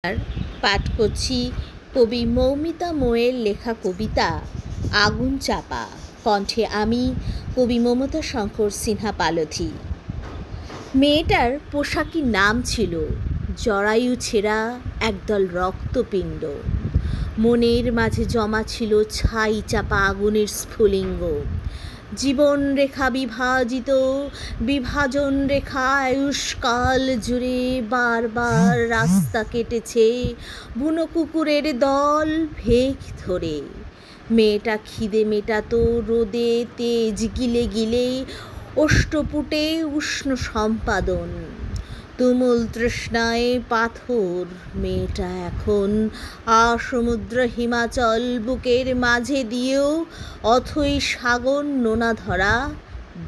আর পাঠ করছি কবি মৌমিতা মোয়ের লেখা কবিতা আগুন চাপা। কণ্ঠে আমি কবি মমতা শঙ্কর সিনহা পালথি। মেয়েটার পোশাকি নাম ছিল জরায়ু ছেঁড়া একদল রক্তপিণ্ড। মনের মাঝে জমা ছিল ছাই চাপা আগুনের স্ফুলিঙ্গ। জীবন রেখা বিভাজিত, বিভাজন রেখা আয়ুষ্কাল জুড়ে বারবার রাস্তা কেটেছে বুনো কুকুরের দল ভেক ধরে। মেয়েটা খিদে মেটাতো রোদে তেজ গিলে গিলে, অষ্টপুটে উষ্ণ সম্পাদন। তুমুল তৃষ্ণায় পাথর মেয়েটা এখন আসমুদ্র হিমাচল বুকের মাঝে দিয়েও অথই সাগর নোনা ধরা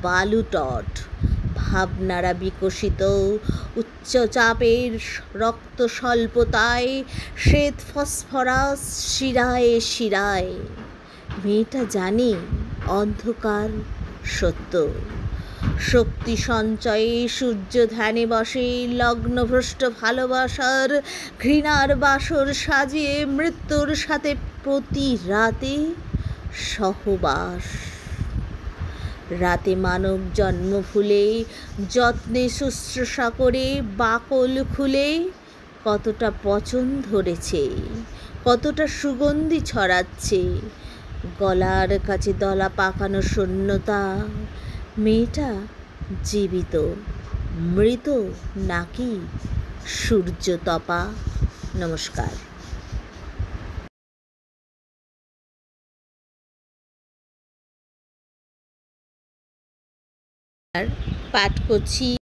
বালুতট। ভাবনারা বিকশিত উচ্চচাপের রক্ত স্বল্পতায়, শ্বেত ফসফরাস শিরায় শিরায়। মেয়েটা জানে অন্ধকার সত্য। শক্তি সঞ্চয়ে সূর্য ধ্যানে বসে, লগ্নভ্রষ্ট ভালোবাসার ঘৃণার বাসর সাজিয়ে মৃত্যুর সাথে প্রতি রাতে সহবাস। রাতে মানব জন্ম ভুলে যত্নে শুশ্রূষা করে বাকল খুলে কতটা পচন ধরেছে, কতটা সুগন্ধি ছড়াচ্ছে। গলার কাছে দলা পাকানো শূন্যতা। মেয়েটা জীবিত, মৃত নাকি সূর্যতপা? নমস্কার। আর পাঠ করছি